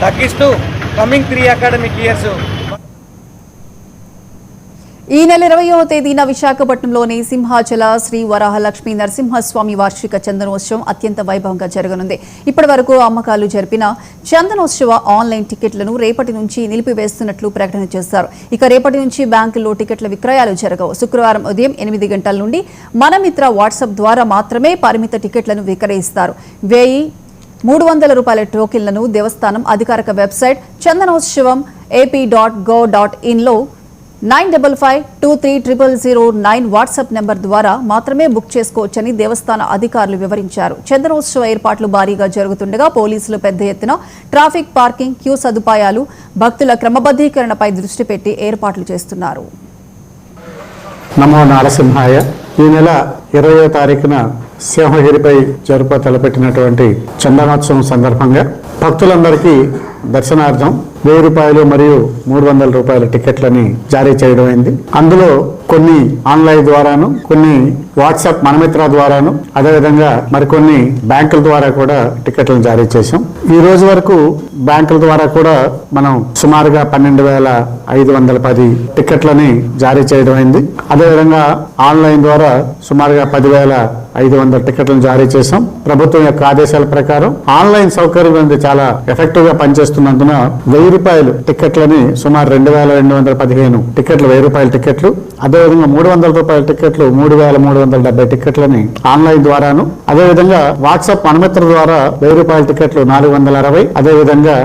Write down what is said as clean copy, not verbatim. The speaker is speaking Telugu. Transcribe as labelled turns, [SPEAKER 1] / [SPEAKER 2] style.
[SPEAKER 1] తగ్గిస్తూ కమింగ్ 3 అకాడమిక్ ఇయర్స్
[SPEAKER 2] ఈ నెల 20వ తేదీన విశాఖపట్నంలోని సింహాచల శ్రీ వరాహలక్ష్మీ నరసింహస్వామి వార్షిక చందనోత్సవం అత్యంత వైభవంగా జరగనుంది. ఇప్పటి వరకు అమ్మకాలు జరిపిన చందనోత్సవ ఆన్లైన్ టికెట్లను రేపటి నుంచి నిలిపివేస్తున్నట్లు ప్రకటన చేశారు. ఇక రేపటి నుంచి బ్యాంకుల్లో టికెట్ల విక్రయాలు జరగవు. శుక్రవారం ఉదయం 8 గంటల నుండి మనమిత్ర వాట్సాప్ ద్వారా మాత్రమే పరిమిత టికెట్లను విక్రయిస్తారు. 1300 రూపాయల టోకెన్లను దేవస్థానం అధికారిక వెబ్సైట్ చందనోత్సవం ap.go.in లో 9552300009 వాట్సాప్ నెంబర్ ద్వారా మాత్రమే బుక్ చేసుకోవచ్చని దేవస్థాన అధికారులు వివరించారు. చందనోత్సవ ఏర్పాట్లు భారీగా జరుగుతుండగా పోలీసులు పెద్ద ఎత్తున ట్రాఫిక్, పార్కింగ్, క్యూ సదుపాయాలు, భక్తుల క్రమబద్ధీకరణపై దృష్టి పెట్టి ఏర్పాట్లు చేస్తున్నారు.
[SPEAKER 3] నమో నారసింహాయ. ఈ నెల 20వ తారీఖున సింహగిరిపై జరుప తలపెట్టినటువంటి చందనోత్సవం సందర్భంగా భక్తులందరికీ దర్శనార్థం 1000 రూపాయలు మరియు 300 రూపాయల టికెట్లని జారీ చేయడం అయింది. అందులో కొన్ని ఆన్లైన్ ద్వారాను, కొన్ని వాట్సాప్ మనమిత్ర ద్వారాను, అదేవిధంగా మరికొన్ని బ్యాంకుల ద్వారా కూడా టికెట్లను జారీ చేశాం. ఈ రోజు వరకు బ్యాంకుల ద్వారా కూడా మనం సుమారుగా 12,510 టికెట్లని జారీ చేయడం అయింది. అదేవిధంగా ఆన్లైన్ ద్వారా సుమారుగా 10,500 టికెట్లను జారీ చేశాం. ప్రభుత్వం యొక్క ఆదేశాల ప్రకారం ఆన్లైన్ సౌకర్యం అనేది చాలా ఎఫెక్టివ్ గా పనిచేస్తున్నందున 1000 రూపాయలు టికెట్లని సుమారు 2,215 టికెట్లు 1000 రూపాయల టికెట్లు, అదేవిధంగా 300 రూపాయల టికెట్లు 3,370 టికెట్లని ఆన్లైన్ ద్వారాను, అదేవిధంగా వాట్సాప్ మనమిత్ర ద్వారా 1000 రూపాయల టికెట్లు 460, అదేవిధంగా